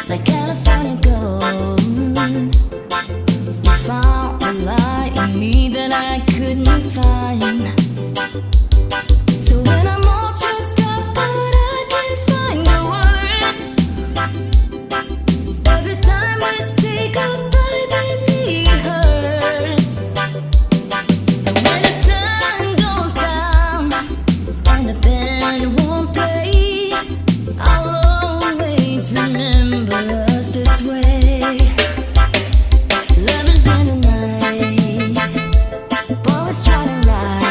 like California gold. You found the light in me that I couldn't find. So when I'm all choked up but I can't find the words, every time we say goodbye, baby, it hurts. And when the sun goes down and the band won't play, I'll always remember us this way. Lovers in the night, boys try to ride.